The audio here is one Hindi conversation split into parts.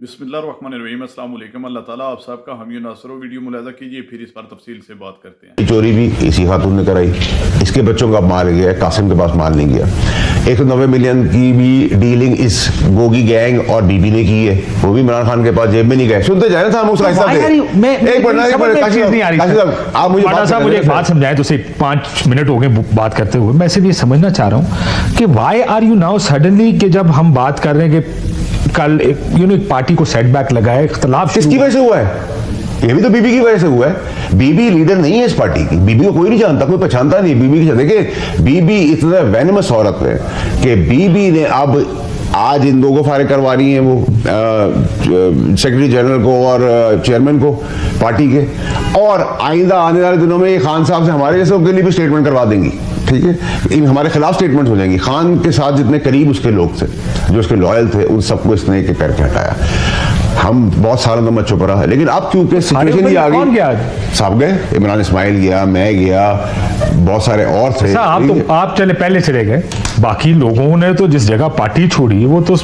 बिस्मिल्लाहिर्रहमानिर्रहीम अस्सलाम वालेकुम। अल्लाह ताला आप सब का हामी नासर वीडियो मुलाजा कीजिए, फिर इस पर तफसील से बात करते हैं। चोरी भी इसी खातून ने कराई, इसके बच्चों का माल गया, कासिम के पास माल नहीं गया। 190 मिलियन की भी डीलिंग इस गोगी गैंग और बीबी ने की है, वो भी इमरान खान के पास जेब में नहीं गए। सुनते जाए ना आप मुझे एक बात समझाएं तो सिर्फ 5 मिनट हो गए बात करते हुए। मैं सिर्फ ये समझना चाह रहा हूँ कि why are you now suddenly कि जब हम बात कर रहे हैं कि कल एक पार्टी को सेटबैक लगा है, इख्तलाफ किसकी वजह से हुआ है? ये भी तो बीबी की वजह से हुआ है। बीबी लीडर नहीं है इस पार्टी की, बीबी को कोई नहीं जानता, कोई पहचानता नहीं बीबी की। देखिए बीबी इतना वेनमस औरत है कि बीबी ने अब आज इन दो को फारिग करवा रही हैं, वो सेक्रेटरी जनरल को और चेयरमैन को पार्टी के, और आइंदा आने वाले दिनों में ये खान साहब से हमारे जैसे के लिए भी स्टेटमेंट करवा देंगी। ठीक है, इन हमारे खिलाफ स्टेटमेंट हो जाएंगी। खान के साथ जितने करीब उसके लोग थे, जो उसके लॉयल थे, उन सबको इसने एक करके हटाया। हम बहुत सालों तक चुप रहा है, लेकिन अब क्योंकि सिचुएशन ही आ गई, साहब गए, इमरान इस्माइल गया, मैं गया, बहुत सारे और थे। आप चले पहले चले गए, बाकी लोगों ने तो जिस जगह पार्टी छोड़ी वो तो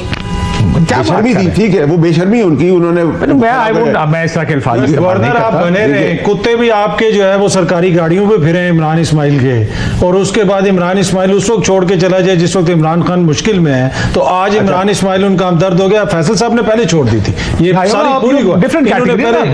बेशर्मी थी। ठीक है, वो बेशर्मी उनकी, उन्होंने मैं इस तरह के अल्फाज गवर्नर आप बने रहे, कुत्ते भी आपके जो है वो सरकारी गाड़ियों पे फिरे इमरान इस्माइल के, और उसके बाद इमरान इस्माइल उस वक्त छोड़ के चला जाए जिस वक्त इमरान खान मुश्किल में है, तो आज इमरान इस्माइल उनका हमदर्द हो गया। फैसल साहब ने पहले छोड़ दी थी ये सारी पूरी डिफरेंट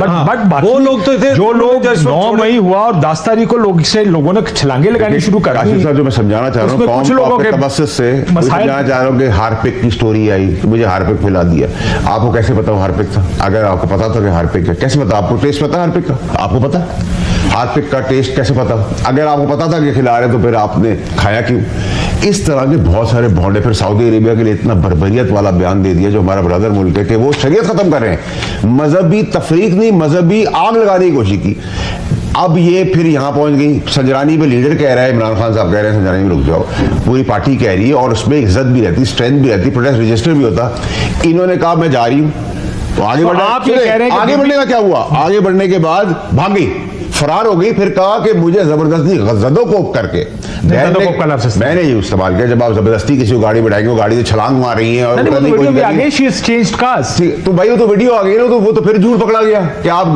बट वो लोग तो थे जो लोग 9 मई हुआ और 10 तारीख को लोगों ने छलांगे लगानी शुरू कर दी। जो मैं समझाना चाह रहा हूँ, कुछ लोगों के तबस्सुस से समझाना चाह रहा हूँ कि हार्पिक की स्टोरी आई, मुझे हार्पिक पिला दिया। आपको कैसे पता हार्पिक था? अगर आपको पता था कि हार्पिक है, कैसे पता? आपको टेस्ट पता हार्पिक का? आपको पता हार्पिक का टेस्ट कैसे पता? अगर आपको पता था कि खिला रहे तो फिर आपने खाया क्यों? इस तरह के बहुत सारे भौंडे। फिर सऊदी अरेबिया के लिए इतना बर्बरियत वाला बयान दे दिया, जो हमारा ब्रदर मुल्क है, कि वो शरीयत खत्म कर रहे हैं, मजहबी तफरीक नहीं, मजहबी आग लगाने की कोशिश की। अब ये फिर यहाँ पहुंच गई। संजरानी पे लीडर कह रहा है, इमरान खान साहब कह रहे हैं संजरानी में रुक जाओ, पूरी पार्टी कह रही है, और उसमें इज्जत भी रहती, स्ट्रेंथ भी रहती, प्रोटेस्ट रजिस्टर भी होता। इन्होंने कहा मैं जा रही हूँ, तो आगे बढ़ना। आगे बढ़ने का क्या हुआ? आगे बढ़ने के बाद भाग गई, फरार हो गई। फिर कहा कि मुझे जबरदस्ती ज़दोकोप करके, मैंने ये इस्तेमाल किया। जब आप जबरदस्ती किसी को गाड़ी बढ़ाएंगे, वो गाड़ी से छलांग मार रही है, और तो भाई वो तो वीडियो आ गई ना, तो वो तो फिर झूठ पकड़ा गया कि आप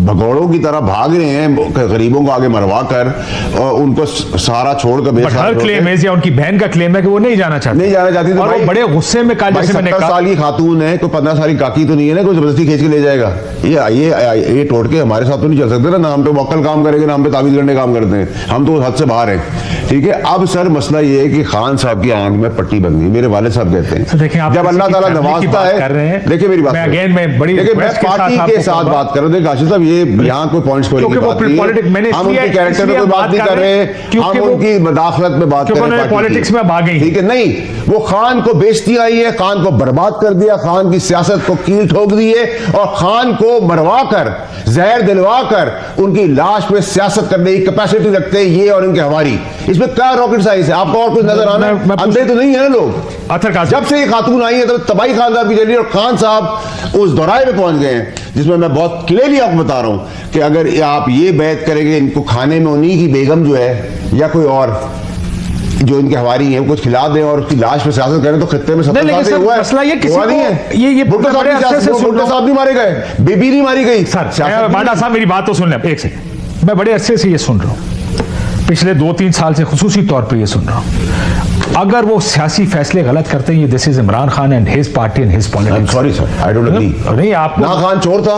भगौड़ों की तरह भाग रहे हैं, गरीबों को आगे मरवा कर और उनको सारा छोड़कर। हर क्लेम है या उनकी बहन का क्लेम है कि वो नहीं जाना चाहती, तो और बड़े गुस्से में कहा, 70 साल की खातून है, कोई 15 साल की काकी तो नहीं है ना, कोई जबरदस्ती खींच के ले जाएगा। ये टोटके हमारे साथ तो नहीं चल सकते ना, हम पे मौकल काम करेंगे ना, हम पे ताबीज करने काम करते हैं, हम तो हद से बाहर हैं। ठीक है, अब सर मसला ये है कि खान साहब की आंख में पट्टी बन गई। मेरे वाले साहब कहते हैं जब अल्लाह ताला नवाजता है, देखिए मेरी बात, देखिए मैं पार्टी के साथ बात कर रहा हूँ काशिफ साहब, ये यहाँ कोई पॉइंट्स खोलने की बात नहीं है, हम उनके कैरेक्टर में कोई बात नहीं कर रहे, हम उनकी मदाखलत में बात कर रहे हैं, पॉलिटिक्स में भाग गई। ठीक है, नहीं, वो खान को बेइज्जती आई है, खान को बर्बाद कर दिया, खान की सियासत को कील ठोक दी है, और खान को मरवा कर, जहर दिलवा कर उनकी लाश पे सियासत करने की कैपेसिटी रखते हैं ये और इनके हमारी। इसमें क्या रॉकेट साइंस है? आपको और कुछ नजर आना है? अंधे तो नहीं है ना लोग। जब से ये खातून आई है तो तबाही खानदार की चली, और खान साहब उस दौराए पे पहुंच गए हैं जिसमें मैं बहुत क्लियरली आपको बता रहा हूं कि अगर आप ये बैत करेंगे इनको खाने में, उन्हीं की बेगम जो है या कोई और जो इनके हवारी है कुछ खिला दें और उसकी लाश पे सियासत करें, तो खित्ते में 70 साल से हुआ है। भुट्टो साहब नहीं मारे गए, बीबी नहीं मारी गई। बांडा साहब मेरी बात तो सुन लें एक सेकंड। मैं बड़े अरसे से ये सुन रहा हूँ, पिछले 2-3 साल से खुसूसी तौर पर ये सुन रहा हूँ, अगर वो सियासी फैसले गलत करते हैं, ये this is Imran Khan and his party and his politics. Sorry sir, I don't agree. नहीं, आप ना खान चोर था,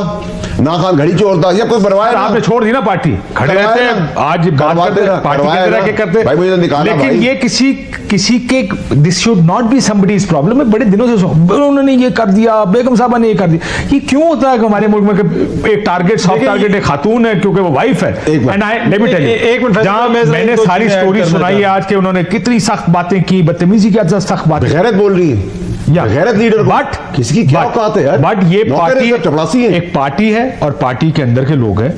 ना खान घड़ी चोर था, ये कोई बरवाया, आपने छोड़ दी ना पार्टी, खड़े रहते हैं आज बात करते हैं पार्टी की तरह के करते भाई, मुझे निकाला। लेकिन ये किसी के this should not be somebody's problem. मैं बड़े दिनों से उन्होंने ये कर दिया, बेगम साहबा ने ये कर दिया। ये क्यों होता है कि हमारे मुल्क में एक टारगेट, सॉफ्ट टारगेट एक खातून है क्योंकि वो वाइफ है। And I let me tell you, एक मिनट, जहां मैंने सारी स्टोरी सुनाई है आज के, उन्होंने कितनी सख्त बातें की, बदतमीजी की सख्त बात, गैरत बोल रही है या गैरत लीडर, बट किसकी क्या औकात है यार? बट ये पार्टी एक पार्टी है और पार्टी के अंदर के लोग हैं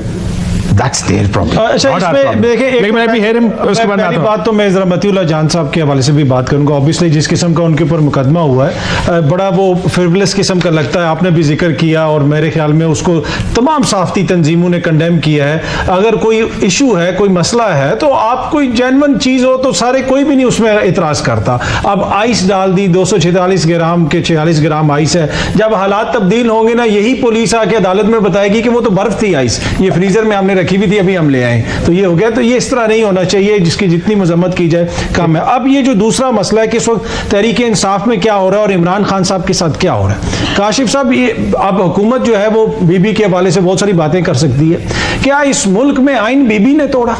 दैट्स देयर प्रॉब्लम। अच्छा, इसमें देखिए लेकिन मैं भी हेर उसके बाद पहली बात तो मैं जरा मतीउल्लाह जान साहब के हवाले से भी बात करूंगा। ऑब्वियसली जिस किस्म का उनके ऊपर मुकदमा हुआ है, बड़ा वो फ्रिवलेस किस्म का लगता है, आपने भी जिक्र किया, और मेरे ख्याल में उसको तमाम सहाफ़ती तंजीमों ने कंडेम किया है। अगर कोई इशू है, कोई मसला है, तो आप कोई जेन्युइन चीज़ हो तो सारे कोई भी नहीं उसमें इतराज़ करता। अब आइस डाल दी 246 ग्राम के 46 ग्राम आइस है। जब हालात तब्दील होंगे ना, यही पुलिस आके अदालत में बताएगी कि वो तो बर्फ थी आइस, ये फ्रीजर में हमने रखी हुई थी, अभी हम ले आए, तो ये हो गया। तो ये इस तरह नहीं होना चाहिए, जिसकी जितनी मजम्मत की जाए कम है। अब ये जो दूसरा मसला है कि इस वक्त तहरीक इंसाफ में क्या हो रहा है और इमरान खान साहब के साथ क्या हो रहा है। काशिफ साहब, ये अब हुकूमत जो है वो बीबी के हवाले से बहुत सारी बातें कर सकती है। क्या इस मुल्क में आइन बीबी ने तोड़ा?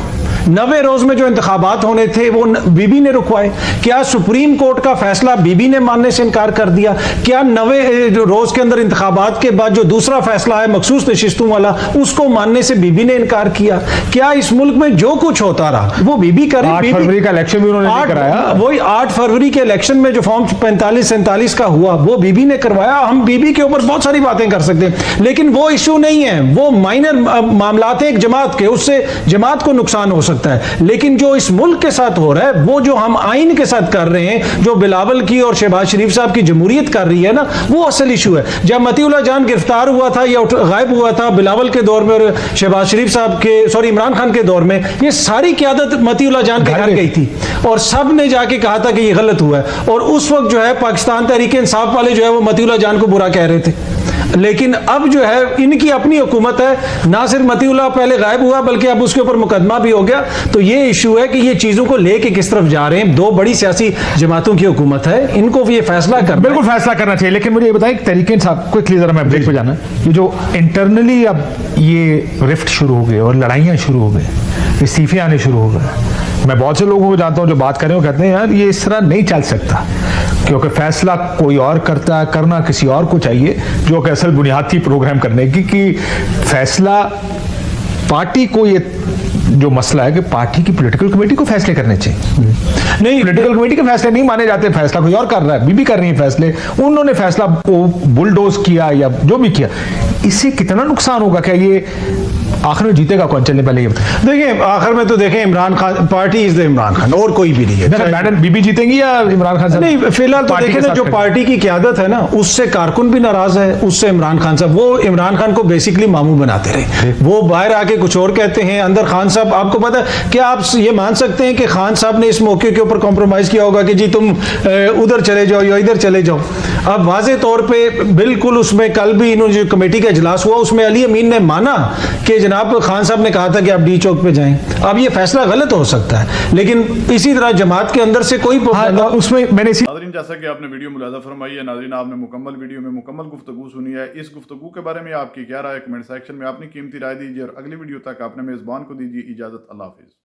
90 रोज में जो इंतखाबात होने थे वो बीबी ने रुकवाए। क्या सुप्रीम कोर्ट का फैसला बीबी ने मानने से इनकार कर दिया? क्या 90 रोज के अंदर इंतखाबात के बाद जो दूसरा फैसला है मखसूस नशिस्तों वाला, उसको मानने से बीबी ने इनकार किया? क्या इस मुल्क में जो कुछ होता रहा वो बीबी करे? 8 फरवरी का इलेक्शन भी उन्होंने नहीं कराया। वही 8 फरवरी के इलेक्शन में जो फॉर्म 45-47 का हुआ वो बीबी ने करवाया। हम बीबी के ऊपर बहुत सारी बातें कर सकते हैं, लेकिन वो इशू नहीं है, वो माइनर मामलात है एक जमात के, उससे जमात को नुकसान हो सकता है। लेकिन जो इस मुल्क के साथ हो रहा है, वो जो हम आइन के साथ कर रहे हैं, जो बिलावल की और शहबाज शरीफ साहब की जमहूरियत कर रही है ना, वो असल इशू है। जब मतीउल्लाह जान गिरफ्तार हुआ था या गायब हुआ था बिलावल के दौर में और शहबाज शरीफ साहब के, सॉरी, इमरान खान के दौर में, ये सारी क़यादत मतीउल्लाह जान के घर गई थी और सब ने जाके कहा था कि ये गलत हुआ है। और उस वक्त जो है पाकिस्तान तहरीक इंसाफ वाले जो है वो मतीउल्लाह जान को बुरा कह रहे थे। लेकिन अब जो है इनकी अपनी हुकूमत है, ना सिर्फ मतीउल्लाह पहले गायब हुआ बल्कि अब उसके ऊपर मुकदमा भी हो गया। तो ये इशू है कि ये चीजों को लेके किस तरफ जा रहे हैं। दो बड़ी सियासी जमातों की हुकूमत है, इनको ये फैसला करना, बिल्कुल फैसला करना चाहिए। लेकिन मुझे ये बताएं तरीके साहब, क्विकली जरा मैं ब्रेक पे जाना, ये जो इंटरनली अब ये रिफ्ट शुरू हो गए और लड़ाइयाँ शुरू हो गए, इस्तीफे आने शुरू हो गए। मैं बहुत से लोगों को जानता हूँ जो बात करें, वो कहते हैं यार ये इस तरह नहीं चल सकता, क्योंकि फैसला कोई और करता है, करना किसी और को चाहिए, जो कि असल बुनियाद थी प्रोग्राम करने की, कि फैसला पार्टी को, ये जो मसला है कि पार्टी की पॉलिटिकल कमेटी को फैसले करने चाहिए। नहीं, पॉलिटिकल कमेटी के फैसले नहीं माने जाते, फैसला कोई और कर रहा है, बीबी कर रही है फैसले, उन्होंने फैसला को बुलडोज किया या जो भी किया, इससे कितना नुकसान होगा? क्या ये आखिर में जीतेगा कौन? चलने पहले ये देखिए, आखिर में तो देखें Imran Khan, party is the Imran Khan, और कोई भी नहीं है। मैडम बीबी जीतेंगी या इमरान खान साहब? नहीं, फिलहाल तो देखें ना, जो पार्टी की क्यादत है ना, उससे कारकुन भी नाराज है, उससे इमरान खान साहब, वो इमरान खान को बेसिकली मामू बनाते रहे। वो बाहर आके कुछ और कहते हैं, अंदर खान साहब, आपको पता है क्या, आप ये मान सकते हैं कि खान साहब ने इस मौके के ऊपर कॉम्प्रोमाइज किया होगा कि जी तुम उधर चले जाओ या इधर चले जाओ? अब वाजे तौर पे बिल्कुल, उसमें कल भी इन्होंने जो कमेटी का इजलास हुआ उसमें अली अमीन ने माना कि जनाब खान साहब ने कहा था कि आप डी चौक पे जाएं। अब ये फैसला गलत हो सकता है, लेकिन इसी तरह जमात के अंदर से कोई उसमें मैंने नाज़रीन, जैसा कि आपने वीडियो मुलाज़ा फरमाई है, नाज़रीन आपने मुकम्मल वीडियो में मुकम्मल गुफ्तगू सुनी है। इस गुफ्तगू के बारे में आपकी क्या राय है? कमेंट सेक्शन में अपनी कीमती राय दीजिए और अगली वीडियो तक आपने मेज़बान को दीजिए इजाज़त। अल्लाह हाफिज़।